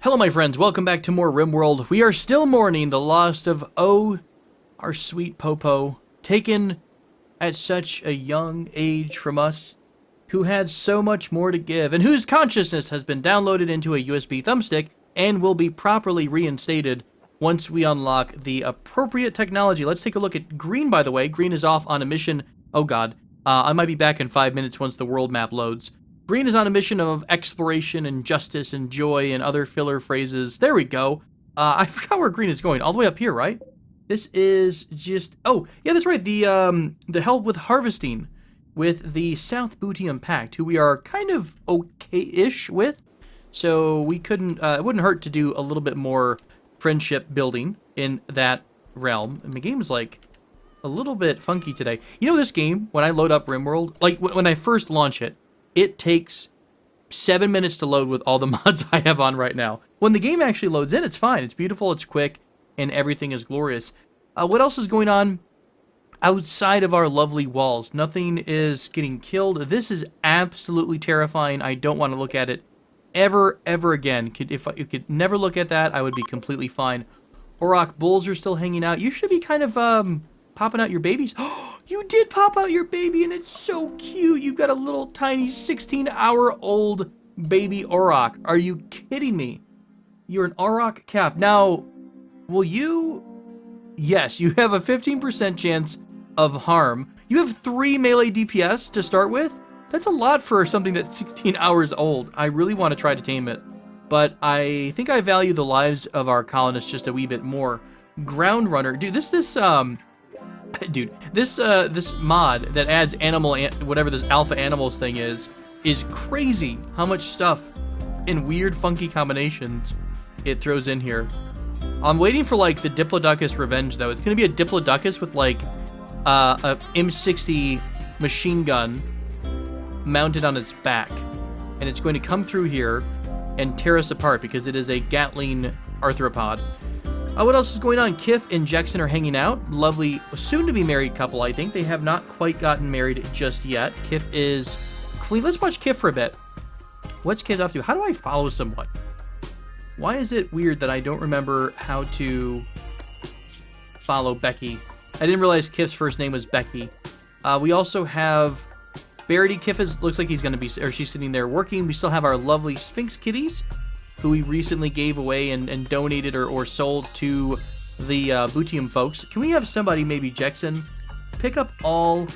Hello, my friends. Welcome back to more Rimworld. We are still mourning the loss of our sweet Popo, taken at such a young age from us, who had so much more to give, and whose consciousness has been downloaded into a USB thumbstick and will be properly reinstated once we unlock the appropriate technology. Let's take a look at Green, by the way. Green is off on a mission. Oh, God. I might be back in 5 minutes once the world map loads. Green is on a mission of exploration and justice and joy and other filler phrases. There we go. I forgot where Green is going. All the way up here, right? This is just... Oh, yeah, that's right. The help with harvesting with the South Bootium Pact, who we are kind of okay-ish with. So we couldn't... it wouldn't hurt to do a little bit more friendship building in that realm. And the game is, like, a little bit funky today. You know this game, when I load up Rimworld, like, when I first launch it, it takes 7 minutes to load with all the mods I have on right now. When the game actually loads in, it's fine. It's beautiful, it's quick, and everything is glorious. What else is going on outside of our lovely walls? Nothing is getting killed. This is absolutely terrifying. I don't want to look at it ever again. If you could never look at that, I would be completely fine. Auroch bulls are still hanging out. You should be kind of popping out your babies. You did pop out your baby, and it's so cute. You've got a little tiny 16-hour-old baby Auroch. Are you kidding me? You're an Auroch calf. Now, will you... Yes, you have a 15% chance of harm. You have 3 melee DPS to start with? That's a lot for something that's 16 hours old. I really want to try to tame it. But I think I value the lives of our colonists just a wee bit more. Ground Runner. Dude, this mod that adds whatever this alpha animals thing is crazy. How much stuff in weird, funky combinations it throws in here. I'm waiting for, like, the Diplodocus Revenge, though. It's going to be a Diplodocus with, like, a M60 machine gun mounted on its back. And it's going to come through here and tear us apart because it is a Gatling arthropod. What else is going on? Kif and Jackson are hanging out. Lovely, soon-to-be married couple, I think. They have not quite gotten married just yet. Kif is clean. Let's watch Kif for a bit. What's Kif up to? How do I follow someone? Why is it weird that I don't remember how to follow Becky? I didn't realize Kif's first name was Becky. We also have Barity. Kif looks like he's going to be, or she's sitting there working. We still have our lovely Sphinx kitties, who we recently gave away and donated or sold to the Bootium folks. Can we have somebody, maybe Jackson, pick up all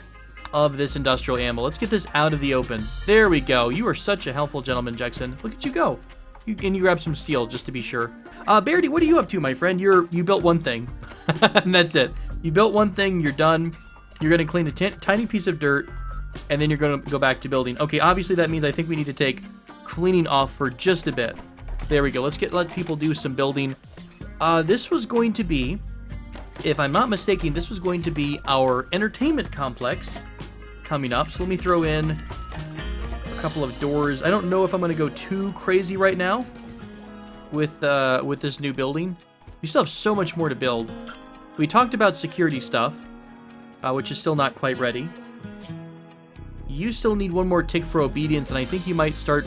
of this industrial ammo? Let's get this out of the open. There we go. You are such a helpful gentleman, Jackson. Look at you go. And you grab some steel, just to be sure. Barity, what are you up to, my friend? You built one thing. And that's it. You built one thing, you're done. You're going to clean a tiny piece of dirt, and then you're going to go back to building. Okay, obviously that means I think we need to take cleaning off for just a bit. There we go. Let people do some building. This was going to be, if I'm not mistaken, this was going to be our entertainment complex coming up. So let me throw in a couple of doors. I don't know if I'm going to go too crazy right now with this new building. We still have so much more to build. We talked about security stuff, which is still not quite ready. You still need one more tick for obedience, and I think you might start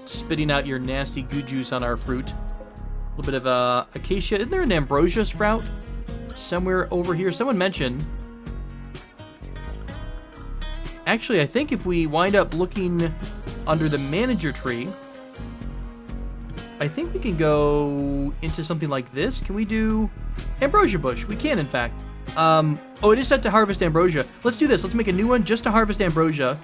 spitting out your nasty goo juice on our fruit. A little bit of acacia. Isn't there an ambrosia sprout somewhere over here? Someone mentioned. Actually, I think if we wind up looking under the manager tree, I think we can go into something like this. Can we do ambrosia bush? We can, in fact. Oh, it is set to harvest ambrosia. Let's do this. Let's make a new one just to harvest ambrosia.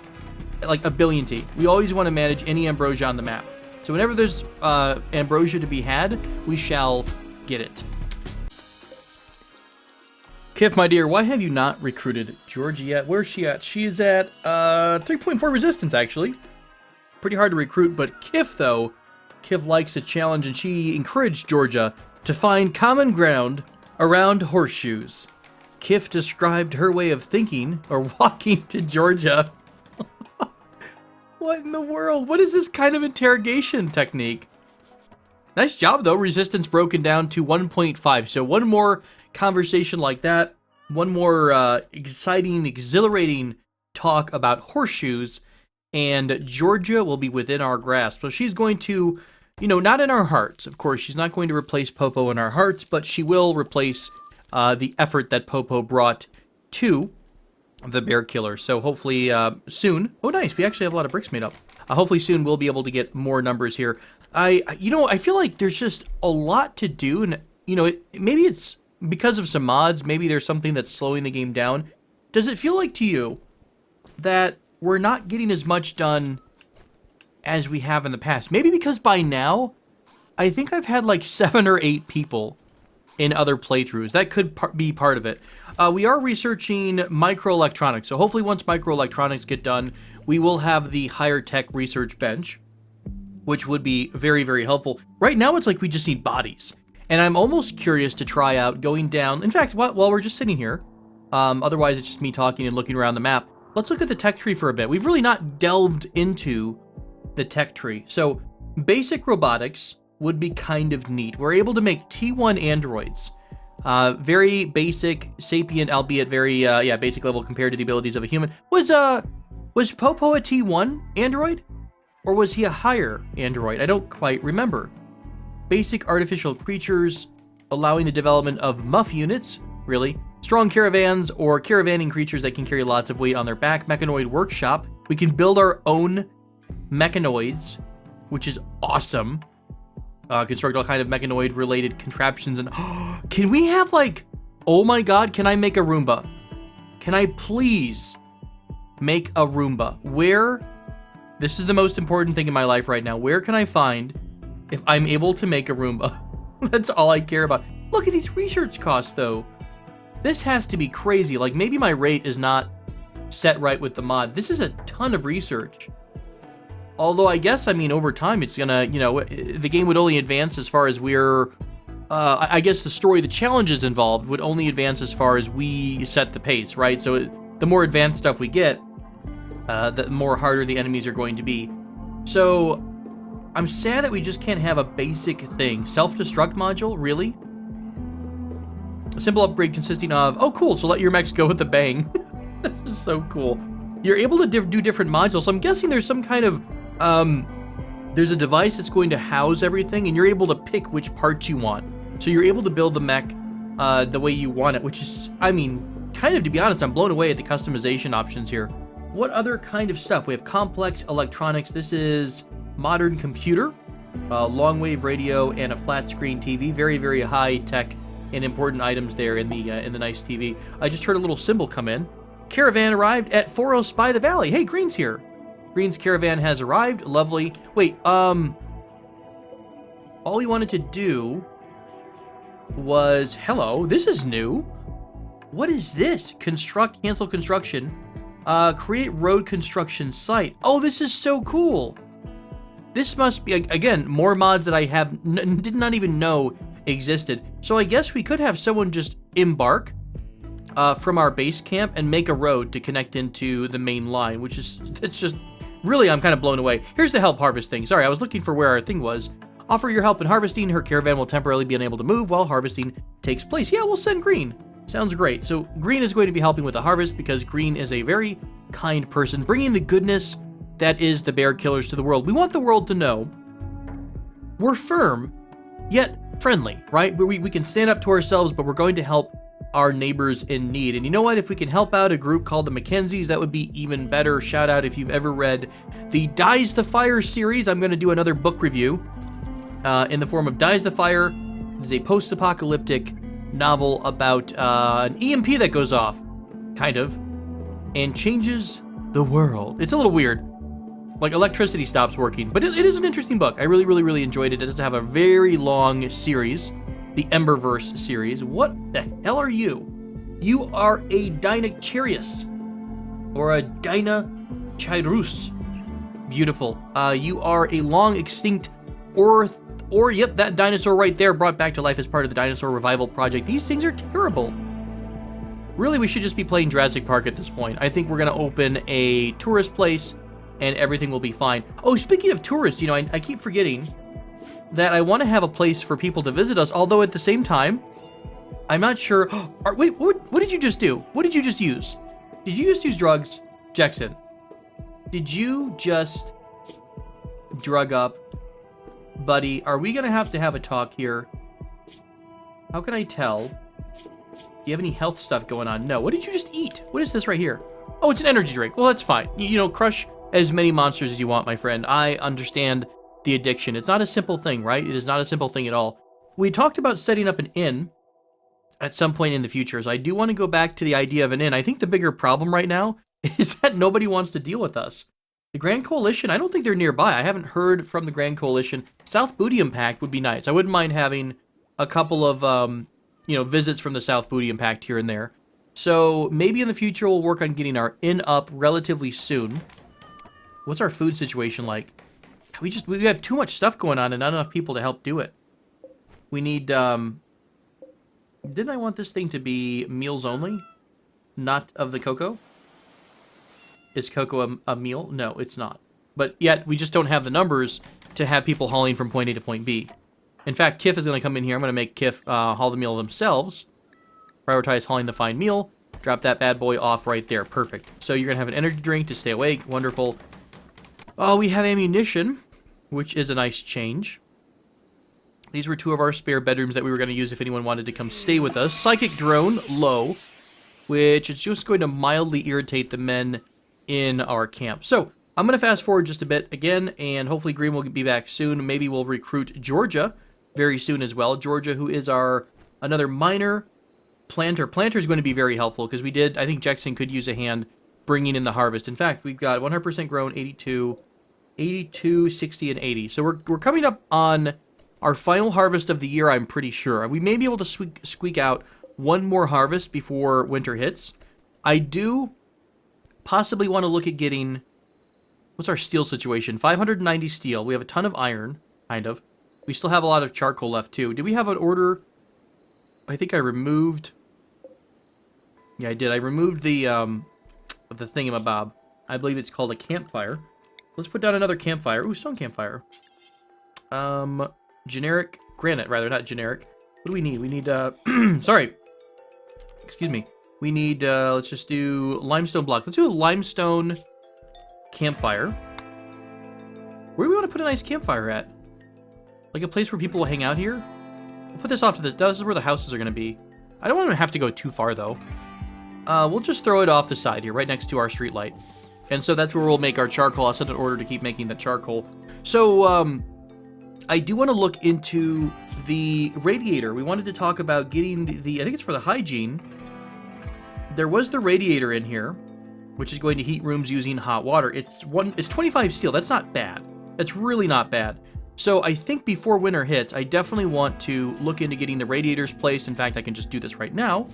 Like a billion T. We always want to manage any ambrosia on the map. So whenever there's ambrosia to be had, we shall get it. Kif, my dear, why have you not recruited Georgie yet? Where's she at? She is at 3.4 resistance, actually. Pretty hard to recruit, but Kif, though, Kif likes a challenge, and she encouraged Georgia to find common ground around horseshoes. Kif described her way of thinking, or walking to Georgia. What in the world? What is this kind of interrogation technique? Nice job, though. Resistance broken down to 1.5. So one more conversation like that. One more exciting, exhilarating talk about horseshoes. And Georgia will be within our grasp. So she's going to you know, not in our hearts. Of course, she's not going to replace Popo in our hearts, but she will replace the effort that Popo brought to the bear killer. So hopefully soon. Oh, nice. We actually have a lot of bricks made up. Hopefully soon we'll be able to get more numbers here. I feel like there's just a lot to do, and you know, maybe it's because of some mods. Maybe there's something that's slowing the game down. Does it feel like to you that we're not getting as much done as we have in the past? Maybe because by now, I think I've had like 7 or 8 people in other playthroughs. That could be part of it. We are researching microelectronics, so hopefully once microelectronics get done, we will have the higher tech research bench, which would be very, very helpful. Right now, it's like we just need bodies. And I'm almost curious to try out going down. In fact, while we're just sitting here, otherwise it's just me talking and looking around the map, let's look at the tech tree for a bit. We've really not delved into the tech tree. So basic robotics would be kind of neat. We're able to make T1 androids. Very basic, sapient, albeit very, basic level compared to the abilities of a human. Was Popo a T1 android? Or was he a higher android? I don't quite remember. Basic artificial creatures, allowing the development of muff units, really. Strong caravans or caravanning creatures that can carry lots of weight on their back. Mechanoid workshop. We can build our own mechanoids, which is awesome. Construct all kind of mechanoid related contraptions, and can we have like, oh my god, can I make a Roomba? Can I please make a Roomba? Where, this is the most important thing in my life right now, where can I find if I'm able to make a Roomba? That's all I care about. Look at these research costs though. This has to be crazy. Like maybe my rate is not set right with the mod. This is a ton of research. Although I guess, I mean, over time, it's gonna, you know, the game would only advance as far as we're, I guess the story, the challenges involved would only advance as far as we set the pace, right? So the more advanced stuff we get, the more harder the enemies are going to be. So I'm sad that we just can't have a basic thing. Self-destruct module, really? A simple upgrade consisting of, oh cool, so let your mechs go with a bang. This is so cool. You're able to do different modules. So I'm guessing there's some kind of, there's a device that's going to house everything, and you're able to pick which parts you want. So you're able to build the mech the way you want it, which is, I mean, kind of, to be honest, I'm blown away at the customization options here. What other kind of stuff? We have complex electronics. This is modern computer, long wave radio, and a flat screen TV. Very, very high tech and important items there in the nice TV. I just heard a little symbol come in. Caravan arrived at 40 Spy the Valley. Hey, Green's here. Green's caravan has arrived. Lovely. Wait, all we wanted to do was, hello, this is new. What is this? Construct, cancel construction. Create road construction site. Oh, this is so cool. This must be, again, more mods that I have did not even know existed. So I guess we could have someone just embark from our base camp and make a road to connect into the main line, which is, it's just, really, I'm kind of blown away. Here's the help harvest thing. Sorry, I was looking for where our thing was. Offer your help in harvesting. Her caravan will temporarily be unable to move while harvesting takes place. Yeah, we'll send Green. Sounds great. So Green is going to be helping with the harvest because Green is a very kind person, bringing the goodness that is the bear killers to the world. We want the world to know we're firm, yet friendly, right? We can stand up to ourselves, but we're going to help our neighbors in need. And you know what? If we can help out a group called the Mackenzies, that would be even better. Shout out if you've ever read the Dies the Fire series. I'm going to do another book review in the form of Dies the Fire. It is a post-apocalyptic novel about an EMP that goes off, kind of, and changes the world. It's a little weird. Like electricity stops working, but it is an interesting book. I really, really, really enjoyed it. It does have a very long series. The Emberverse series. What the hell are you? You are a Dinocharius. Or a Dinochirus. Beautiful. You are a long extinct yep, that dinosaur right there brought back to life as part of the Dinosaur Revival Project. These things are terrible. Really, we should just be playing Jurassic Park at this point. I think we're going to open a tourist place and everything will be fine. Oh, speaking of tourists, you know, I keep forgetting that I want to have a place for people to visit us, although at the same time, I'm not sure. Wait, what did you just do? What did you just use? Did you just use drugs? Jackson, did you just drug up buddy, are we going to have a talk here? How can I tell? Do you have any health stuff going on? No. What did you just eat? What is this right here? Oh, it's an energy drink. Well, that's fine. You know, crush as many monsters as you want, my friend. I understand the addiction. It's not a simple thing, right? It is not a simple thing at all. We talked about setting up an inn at some point in the future, so I do want to go back to the idea of an inn. I think the bigger problem right now is that nobody wants to deal with us. The Grand Coalition, I don't think they're nearby. I haven't heard from the Grand Coalition. South Bootium Pact would be nice. I wouldn't mind having a couple of, you know, visits from the South Bootium Pact here and there. So maybe in the future we'll work on getting our inn up relatively soon. What's our food situation like? We have too much stuff going on and not enough people to help do it. We need, didn't I want this thing to be meals only? Not of the cocoa? Is cocoa a meal? No, it's not. But yet, we just don't have the numbers to have people hauling from point A to point B. In fact, Kif is going to come in here. I'm going to make Kif haul the meal themselves. Prioritize hauling the fine meal. Drop that bad boy off right there. Perfect. So you're going to have an energy drink to stay awake. Wonderful. Oh, we have ammunition, which is a nice change. These were two of our spare bedrooms that we were going to use if anyone wanted to come stay with us. Psychic drone, low, which is just going to mildly irritate the men in our camp. So I'm going to fast forward just a bit again, and hopefully Green will be back soon. Maybe we'll recruit Georgia very soon as well. Georgia, who is our another miner planter. Planter is going to be very helpful because I think Jackson could use a hand bringing in the harvest. In fact, we've got 100% grown, 82, 60, and 80. So we're coming up on our final harvest of the year, I'm pretty sure. We may be able to squeak out one more harvest before winter hits. I do possibly want to look at getting... What's our steel situation? 590 steel. We have a ton of iron, kind of. We still have a lot of charcoal left, too. Did we have an order? I think I removed... Yeah, I did. I removed the thingamabob. I believe it's called a campfire. Let's put down another campfire. Ooh, stone campfire. Generic granite, rather, not generic. What do we need? We need, sorry. Excuse me. We need, let's just do limestone blocks. Let's do a limestone campfire. Where do we want to put a nice campfire at? Like a place where people will hang out here? We'll put this off to this. This is where the houses are going to be. I don't want to have to go too far, though. We'll just throw it off the side here, right next to our street light. And so that's where we'll make our charcoal. I'll set an order to keep making the charcoal. So, I do want to look into the radiator. We wanted to talk about getting the, I think it's for the hygiene. There was the radiator in here, which is going to heat rooms using hot water. It's 25 steel. That's not bad. That's really not bad. So I think before winter hits, I definitely want to look into getting the radiators placed. In fact, I can just do this right now.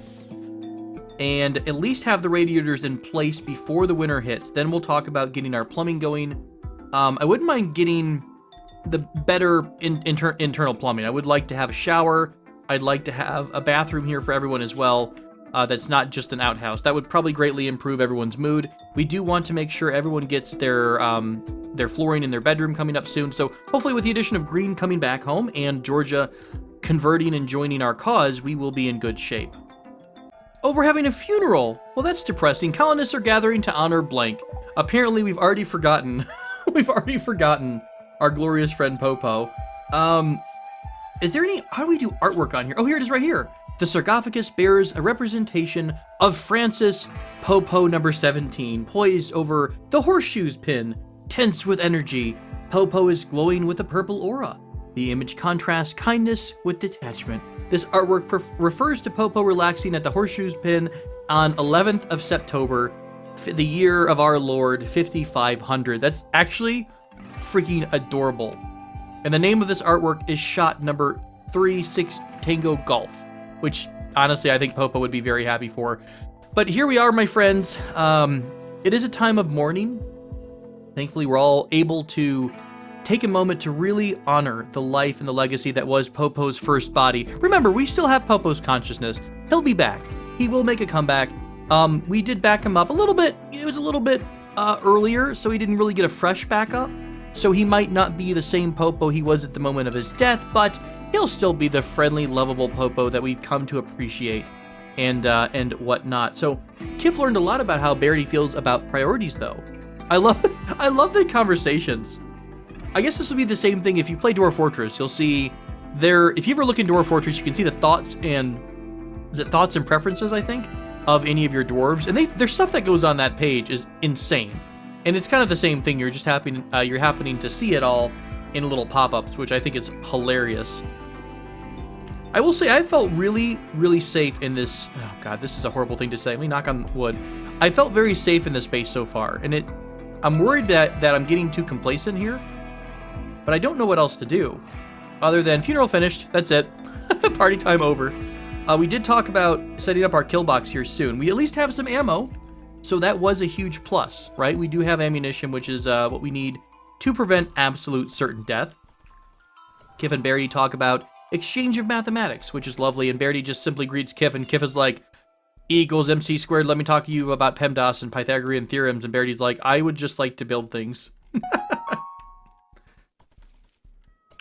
And at least have the radiators in place before the winter hits. Then we'll talk about getting our plumbing going. I wouldn't mind getting the better internal plumbing. I would like to have a shower. I'd like to have a bathroom here for everyone as well. That's not just an outhouse. That would probably greatly improve everyone's mood. We do want to make sure everyone gets their flooring in their bedroom coming up soon. So hopefully with the addition of Green coming back home and Georgia converting and joining our cause, we will be in good shape. Oh, we're having a funeral. Well, that's depressing. Colonists are gathering to honor blank. Apparently, we've already forgotten. We've already forgotten our glorious friend Popo. Is there any... How do we do artwork on here? Oh, here it is right here. The sarcophagus bears a representation of Francis Popo number 17, poised over the horseshoes pin. Tense with energy, Popo is glowing with a purple aura. The image contrasts kindness with detachment. This artwork refers to Popo relaxing at the horseshoes pin on 11th of September, the year of our Lord, 5500. That's actually freaking adorable. And the name of this artwork is shot number 36 Tango Golf, which honestly I think Popo would be very happy for. But here we are, my friends. It is a time of mourning. Thankfully, we're all able to take a moment to really honor the life and the legacy that was Popo's first body. Remember, we still have Popo's consciousness. He'll be back. He will make a comeback. We did back him up a little bit. It was a little bit earlier, so he didn't really get a fresh backup. So he might not be the same Popo he was at the moment of his death, but he'll still be the friendly, lovable Popo that we've come to appreciate and whatnot. So Kif learned a lot about how Barry feels about priorities, though. I love the conversations. I guess this would be the same thing if you play Dwarf Fortress. You'll see there, if you ever look in Dwarf Fortress, you can see the thoughts and, is it thoughts and preferences, I think, of any of your dwarves. And there's stuff that goes on that page is insane. And it's kind of the same thing. You're just happening to see it all in little pop-ups, which I think is hilarious. I will say I felt really, really safe in this. Oh God, this is a horrible thing to say. Let me knock on wood. I felt very safe in this base so far, and I'm worried that I'm getting too complacent here, but I don't know what else to do other than funeral finished. That's it. Party time over. We did talk about setting up our kill box here soon. We at least have some ammo, so that was a huge plus, right? We do have ammunition, which is what we need to prevent absolute certain death. Kif and Barry talk about exchange of mathematics, which is lovely, and Barry just simply greets Kif, and Kif is like, E equals MC squared, let me talk to you about PEMDAS and Pythagorean theorems, and Barry's like, I would just like to build things.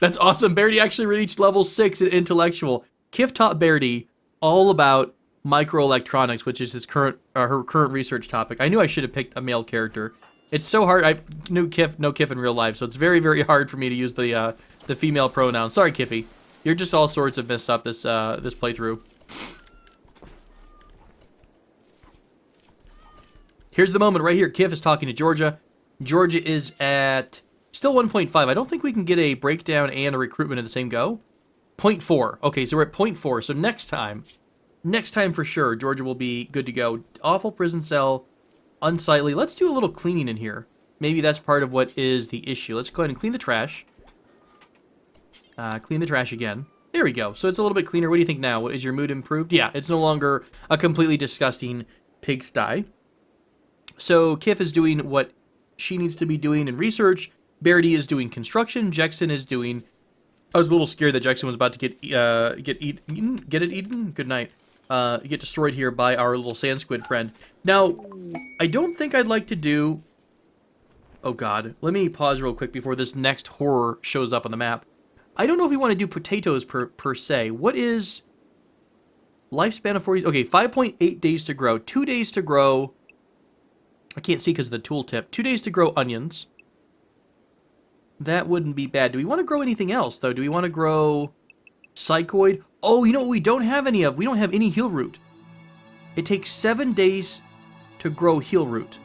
That's awesome. Barry actually reached level 6 in intellectual. Kif taught Barry all about microelectronics, which is her current research topic. I knew I should have picked a male character. It's so hard. I knew no Kif in real life, so it's very, very hard for me to use the female pronoun. Sorry, Kiffy. You're just all sorts of messed up this playthrough. Here's the moment right here. Kif is talking to Georgia. Georgia is at still 1.5. I don't think we can get a breakdown and a recruitment in the same go. 0.4. Okay, so we're at 0.4. So next time for sure, Georgia will be good to go. Awful prison cell, unsightly. Let's do a little cleaning in here. Maybe that's part of what is the issue. Let's go ahead and clean the trash. Clean the trash again. There we go. So it's a little bit cleaner. What do you think now? Is your mood improved? Yeah, it's no longer a completely disgusting pigsty. So Kif is doing what she needs to be doing in research. Barry is doing construction. Jackson is doing... I was a little scared that Jackson was about to get eaten. Good night. Get destroyed here by our little sand squid friend. Now, I don't think I'd like to do... Oh God. Let me pause real quick before this next horror shows up on the map. I don't know if we want to do potatoes per se. What is lifespan of 40? Okay, 5.8 days to grow. 2 days to grow. I can't see because of the tooltip. 2 days to grow onions. That wouldn't be bad. Do we want to grow anything else, though? Do we want to grow psychoid? Oh, you know what we don't have any of? We don't have any heel root. It takes 7 days to grow heel root.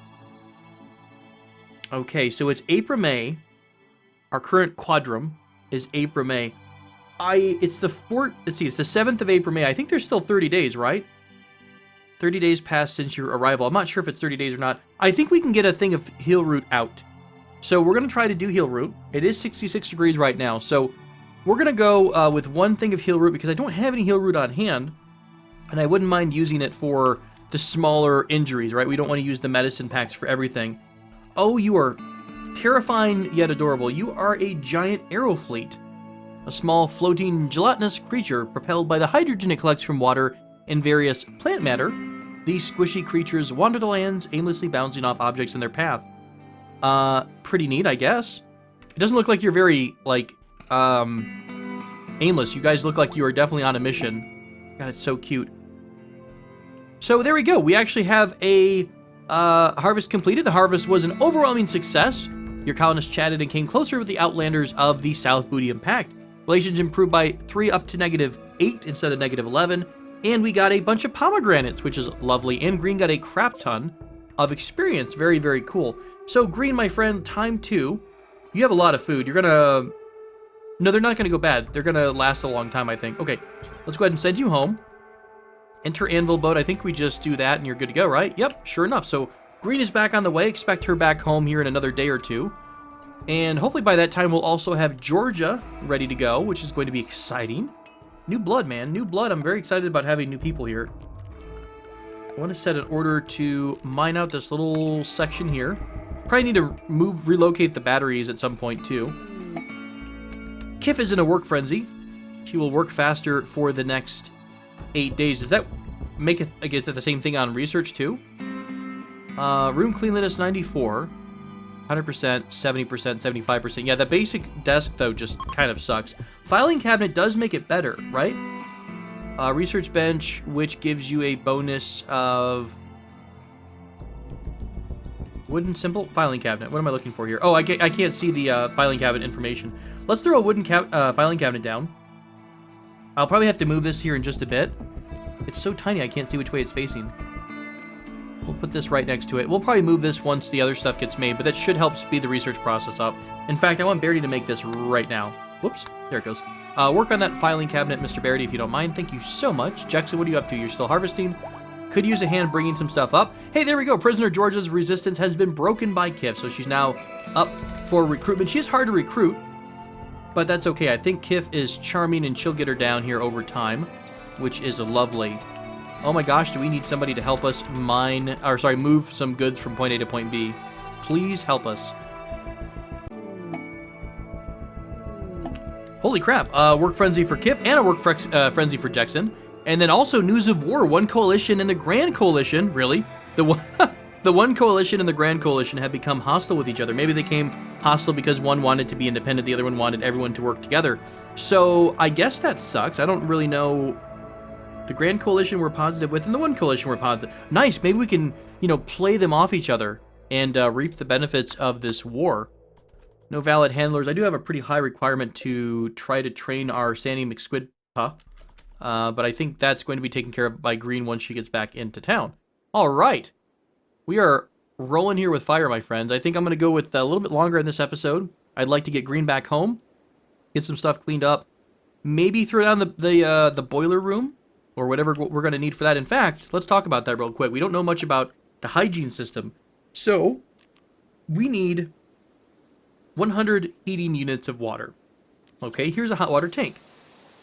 Okay, so it's April, May. Our current quadrum is April, May. It's the 7th of April, May. I think there's still 30 days, right? 30 days passed since your arrival. I'm not sure if it's 30 days or not. I think we can get a thing of heel root out. So we're going to try to do heel root. It is 66 degrees right now. So we're going to go with one thing of heel root because I don't have any heel root on hand. And I wouldn't mind using it for the smaller injuries, right? We don't want to use the medicine packs for everything. Oh, you are terrifying yet adorable. You are a giant arrow fleet. A small floating gelatinous creature propelled by the hydrogen it collects from water and various plant matter. These squishy creatures wander the lands, aimlessly bouncing off objects in their path. Pretty neat, I guess. It doesn't look like you're very, like, aimless. You guys look like you are definitely on a mission. God, it's so cute. So there we go. We actually have a harvest completed. The harvest was an overwhelming success. Your colonists chatted and came closer with the Outlanders of the South Bootium Pact. Relations improved by 3 up to -8 instead of -11. And we got a bunch of pomegranates, which is lovely. And Green got a crap ton of experience. Very, very cool. So Green, my friend, time 2. You have a lot of food. You're gonna... No, they're not gonna go bad. They're gonna last a long time, I think. Okay, let's go ahead and send you home. Enter Anvilboat. I think we just do that and you're good to go, right? Yep, sure enough. So Green is back on the way. Expect her back home here in another day or two. And hopefully by that time we'll also have Georgia ready to go, which is going to be exciting. New blood, man. New blood. I'm very excited about having new people here. I want to set an order to mine out this little section here. Probably need to relocate the batteries at some point too. Kif is in a work frenzy. She will work faster for the next 8 days. Does that make it, I guess, the same thing on research too? Room cleanliness 94. 100%, 70%, 75%. Yeah, the basic desk, though, just kind of sucks. Filing cabinet does make it better, right? Research bench, which gives you a bonus of Wooden simple filing cabinet. What am I looking for here? Oh, I can't see the filing cabinet information. Let's throw a wooden filing cabinet down. I'll probably have to move this here in just a bit. It's so tiny I can't see which way it's facing. We'll put this right next to it. We'll probably move this once the other stuff gets made, but that should help speed the research process up. In fact, I want Barry to make this right now. Whoops, there it goes. Work on that filing cabinet, Mr. Barry, if you don't mind. Thank you so much. Jackson, what are you up to? You're still harvesting? Could use a hand bringing some stuff up. Hey, there we go. Prisoner Georgia's resistance has been broken by Kif, so she's now up for recruitment. She is hard to recruit, but that's okay. I think Kif is charming, and she'll get her down here over time, which is lovely. Oh my gosh, do we need somebody to help us move some goods from point A to point B? Please help us. Holy crap. Work frenzy for Kif and a work frenzy for Jackson. And then also news of war. One coalition and the Grand Coalition, really? The one coalition and the Grand Coalition have become hostile with each other. Maybe they became hostile because one wanted to be independent, the other one wanted everyone to work together. So I guess that sucks. I don't really know. The Grand Coalition we're positive with, and the One Coalition we're positive. Nice, maybe we can, play them off each other and reap the benefits of this war. No valid handlers. I do have a pretty high requirement to try to train our Sandy McSquid, but I think that's going to be taken care of by Green once she gets back into town. All right. We are rolling here with fire, my friends. I think I'm going to go with a little bit longer in this episode. I'd like to get Green back home, get some stuff cleaned up, maybe throw down the boiler room, or whatever we're going to need for that. In fact, let's talk about that real quick. We don't know much about the hygiene system. So, we need 100 heating units of water. Okay, here's a hot water tank.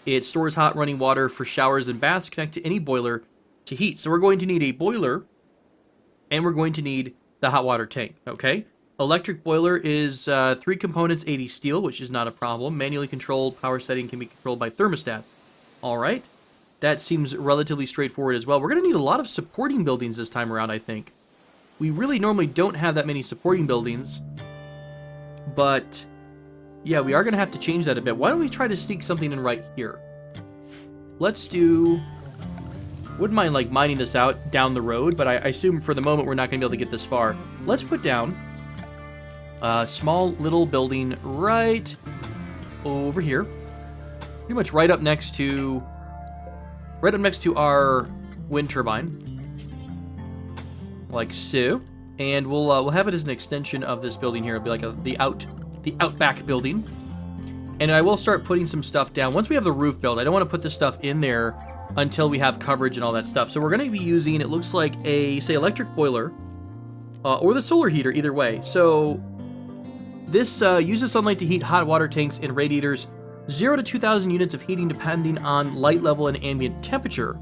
It stores hot running water for showers and baths, connect to any boiler to heat. So we're going to need a boiler, and we're going to need the hot water tank, okay? Electric boiler is 3 components, 80 steel, which is not a problem. Manually controlled power setting can be controlled by thermostats. All right. That seems relatively straightforward as well. We're going to need a lot of supporting buildings this time around, I think. We really normally don't have that many supporting buildings. But, yeah, we are going to have to change that a bit. Why don't we try to sneak something in right here? Let's do... Wouldn't mind, mining this out down the road, but I assume for the moment we're not going to be able to get this far. Let's put down a small little building right over here. Pretty much right up next to our wind turbine, like so, and we'll have it as an extension of this building here. It'll be like the outback building, and I will start putting some stuff down once we have the roof built. I don't want to put this stuff in there until we have coverage and all that stuff. So we're going to be using, it looks like a electric boiler or the solar heater, either way. So this uses sunlight to heat hot water tanks and radiators. 0 to 2,000 units of heating depending on light level and ambient temperature.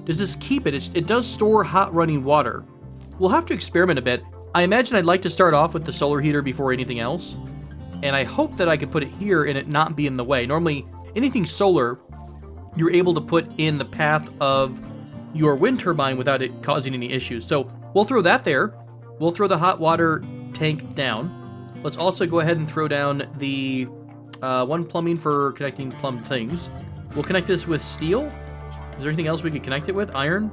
Does this keep it? It does store hot running water. We'll have to experiment a bit. I imagine I'd like to start off with the solar heater before anything else. And I hope that I could put it here and it not be in the way. Normally, anything solar, you're able to put in the path of your wind turbine without it causing any issues. So we'll throw that there. We'll throw the hot water tank down. Let's also go ahead and throw down the... one plumbing for connecting plumb things. We'll connect this with steel. Is there anything else we could connect it with? Iron?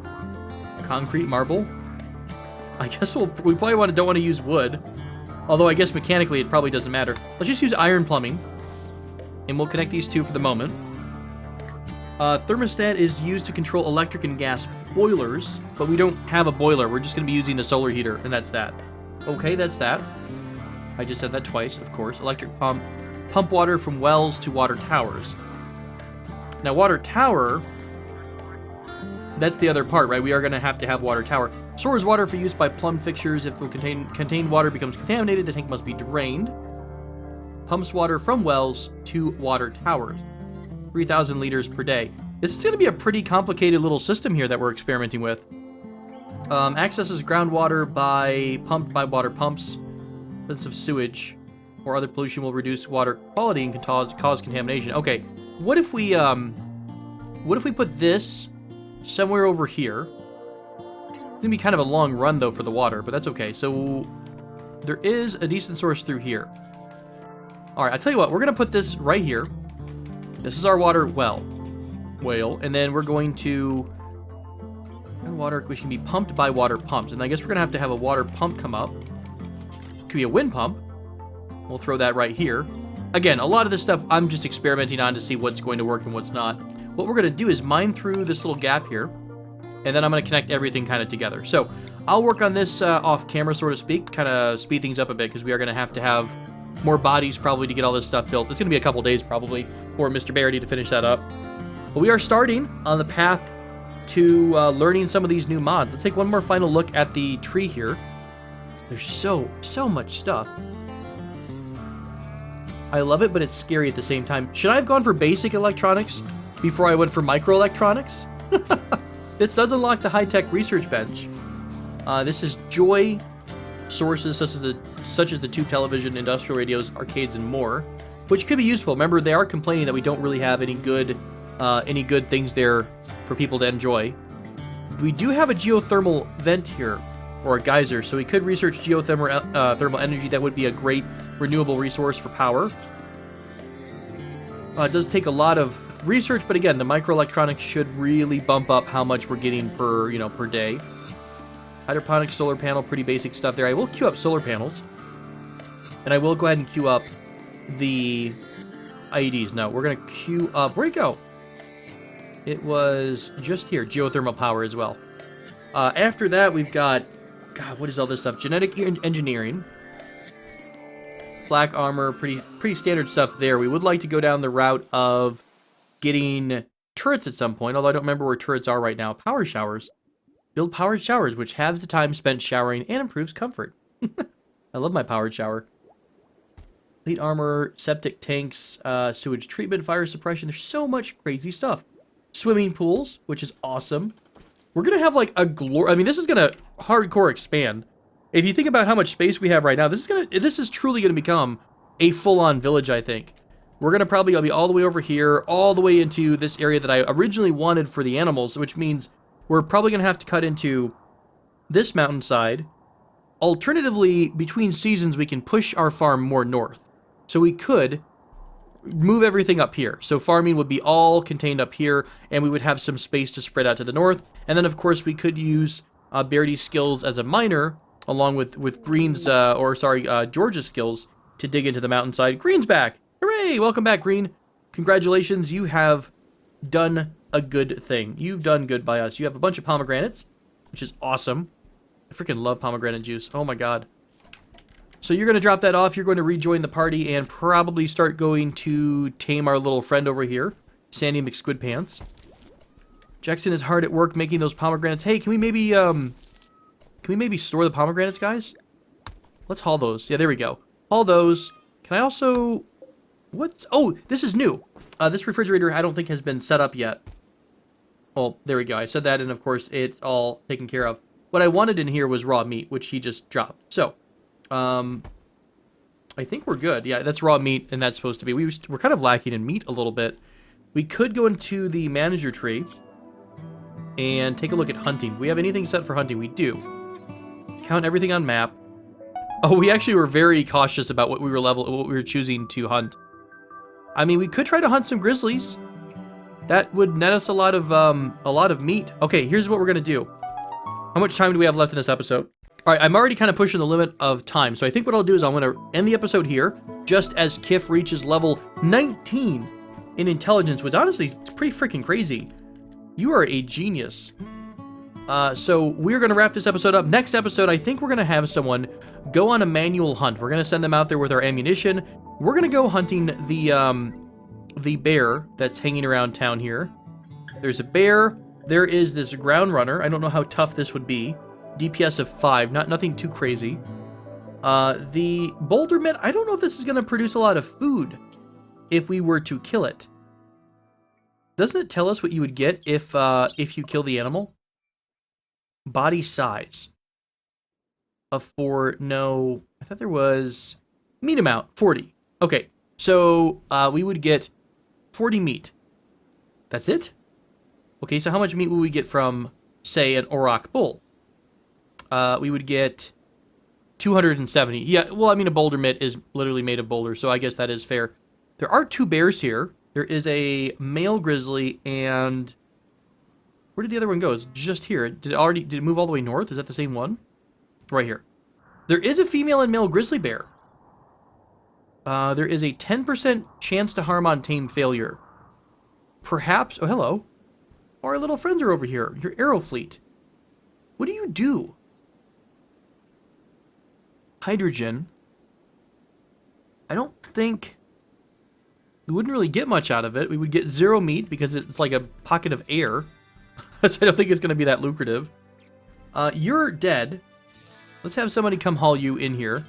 Concrete? Marble? I guess we probably don't want to use wood. Although I guess mechanically it probably doesn't matter. Let's just use iron plumbing. And we'll connect these two for the moment. Thermostat is used to control electric and gas boilers. But we don't have a boiler. We're just going to be using the solar heater. And that's that. Okay, that's that. I just said that twice, of course. Electric pump. Pump water from wells to water towers. Now, water tower, that's the other part, right? We are going to have water tower. Stores water for use by plumb fixtures. If the contained water becomes contaminated, the tank must be drained. Pumps water from wells to water towers. 3,000 liters per day. This is going to be a pretty complicated little system here that we're experimenting with. Accesses groundwater pumped by water pumps. Presence of sewage or other pollution will reduce water quality and can cause contamination. Okay, what if we put this somewhere over here? It's gonna be kind of a long run though for the water, but that's okay. So there is a decent source through here. All right, I'll tell you what, we're gonna put this right here. This is our water well, and then we're going to water which can be pumped by water pumps, and I guess we're gonna have to have a water pump come up. could be a wind pump. We'll throw that right here. Again, a lot of this stuff I'm just experimenting on to see what's going to work and what's not. What we're going to do is mine through this little gap here, and then I'm going to connect everything kind of together. So I'll work on this off camera, so to speak, kind of speed things up a bit, because we are going to have more bodies probably to get all this stuff built. It's going to be a couple days probably for Mr. Barity to finish that up. But we are starting on the path to learning some of these new mods. Let's take one more final look at the tree here. There's so much stuff. I love it, but it's scary at the same time. Should I have gone for basic electronics before I went for microelectronics? This does unlock the high-tech research bench. This is joy sources such as the tube television, industrial radios, arcades, and more, which could be useful. Remember, they are complaining that we don't really have any good things there for people to enjoy. We do have a geothermal vent here, or a geyser, so we could research geothermal thermal energy. That would be a great renewable resource for power. It does take a lot of research, but again, the microelectronics should really bump up how much we're getting per day. Hydroponic solar panel, pretty basic stuff there. I will queue up solar panels, and I will go ahead and queue up the IEDs. No, we're gonna queue up. Where'd it go? It was just here. Geothermal power as well. After that, we've got, God, what is all this stuff? Genetic engineering, black armor, pretty standard stuff there. We would like to go down the route of getting turrets at some point, although I don't remember where turrets are right now. Power showers. Build powered showers, which halves the time spent showering and improves comfort. I love my powered shower. Fleet armor, septic tanks, sewage treatment, fire suppression. There's so much crazy stuff. Swimming pools, which is awesome. We're going to have like a I mean, this is going to hardcore expand. If you think about how much space we have right now, this is truly going to become a full-on village, I think. We're going to probably be all the way over here, all the way into this area that I originally wanted for the animals, which means we're probably going to have to cut into this mountainside. Alternatively, between seasons, we can push our farm more north. So we could move everything up here. So farming would be all contained up here, and we would have some space to spread out to the north. And then, of course, we could use Barity's skills as a miner, along with Green's, George's skills to dig into the mountainside. Green's back! Hooray! Welcome back, Green. Congratulations, you have done a good thing. You've done good by us. You have a bunch of pomegranates, which is awesome. I freaking love pomegranate juice. Oh my god. So you're going to drop that off. You're going to rejoin the party and probably start going to tame our little friend over here, Sandy McSquidpants. Jackson is hard at work making those pomegranates. Hey, can we maybe store the pomegranates, guys? Let's haul those. Yeah, there we go. Haul those. Can I also... Oh, this is new. This refrigerator I don't think has been set up yet. Well, there we go. I said that, and of course, it's all taken care of. What I wanted in here was raw meat, which he just dropped. So, I think we're good. Yeah, that's raw meat, and that's supposed to be... We're kind of lacking in meat a little bit. We could go into the manager tree and take a look at hunting. Do we have anything set for hunting? We do. Count everything on map. Oh, we actually were very cautious about what we were choosing to hunt. I mean, we could try to hunt some grizzlies. That would net us a lot of meat. Okay, here's what we're gonna do. How much time do we have left in this episode? All right, I'm already kind of pushing the limit of time, so I think what I'll do is I'm gonna end the episode here, just as Kif reaches level 19 in intelligence, which honestly is pretty freaking crazy. You are a genius. So we're gonna wrap this episode up. Next episode, I think we're gonna have someone go on a manual hunt. We're gonna send them out there with our ammunition. We're gonna go hunting the bear that's hanging around town here. There's a bear. There is this ground runner. I don't know how tough this would be. DPS of 5, nothing too crazy. The boulder mint, I don't know if this is gonna produce a lot of food if we were to kill it. Doesn't it tell us what you would get if you kill the animal? Body size of 4. No, I thought there was meat amount 40. Okay, so we would get 40 meat. That's it? Okay, so how much meat would we get from, say, an auroch bull? We would get 270. Yeah, well, I mean, a boulder mitt is literally made of boulders, so I guess that is fair. There are 2 bears here. There is a male grizzly, and where did the other one go? It's just here. Did it move all the way north? Is that the same one? Right here. There is a female and male grizzly bear. There is a 10% chance to harm on tame failure. Perhaps... Oh, hello. Our little friends are over here. Your arrow fleet. What do you do? Hydrogen. I don't think... We wouldn't really get much out of it. We would get 0 meat because it's like a pocket of air. So I don't think it's going to be that lucrative. You're dead. Let's have somebody come haul you in here.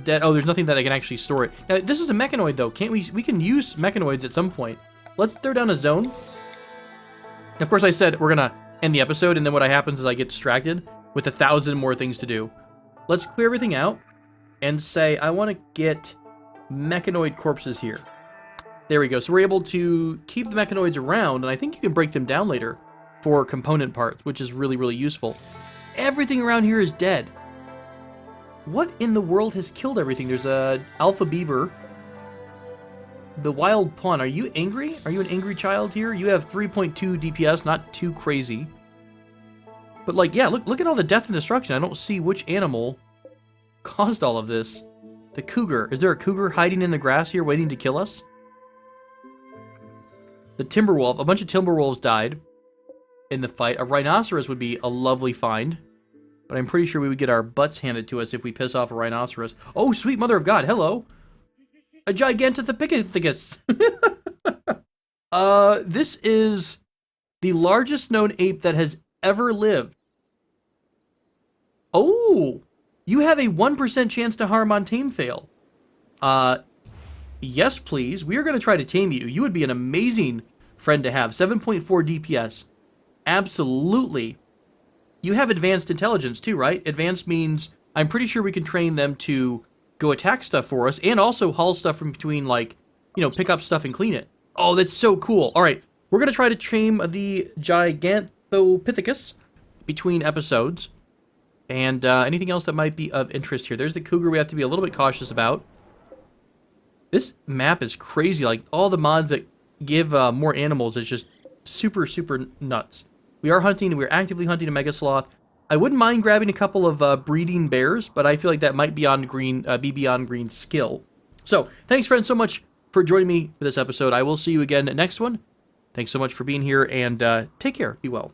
Dead. Oh, there's nothing that I can actually store it. Now, this is a mechanoid, though. Can't we? We can use mechanoids at some point. Let's throw down a zone. Of course, I said we're going to end the episode, and then what happens is I get distracted with 1,000 more things to do. Let's clear everything out and say I want to get mechanoid corpses here. There we go. So we're able to keep the mechanoids around, and I think you can break them down later for component parts, which is really, really useful. Everything around here is dead. What in the world has killed everything? There's a alpha beaver. The wild pawn. Are you angry? Are you an angry child here? You have 3.2 DPS, not too crazy. But like, yeah, look at all the death and destruction. I don't see which animal caused all of this. The cougar. Is there a cougar hiding in the grass here waiting to kill us? The timber wolf. A bunch of timber wolves died in the fight. A rhinoceros would be a lovely find. But I'm pretty sure we would get our butts handed to us if we piss off a rhinoceros. Oh, sweet mother of God. Hello. A Gigantopithecus. This is the largest known ape that has ever lived. Oh, you have a 1% chance to harm on tame fail. Yes, please. We are going to try to tame you. You would be an amazing friend to have. 7.4 DPS. Absolutely. You have advanced intelligence too, right? Advanced means I'm pretty sure we can train them to go attack stuff for us and also haul stuff from between, like, you know, pick up stuff and clean it. Oh, that's so cool. All right, we're going to try to tame the Gigantopithecus between episodes. And anything else that might be of interest here. There's the cougar we have to be a little bit cautious about. This map is crazy. Like, all the mods that give more animals is just super, super nuts. We are hunting. We're actively hunting a mega sloth. I wouldn't mind grabbing a couple of breeding bears, but I feel like that might be beyond Green's skill. So, thanks, friends, so much for joining me for this episode. I will see you again next one. Thanks so much for being here, and take care. Be well.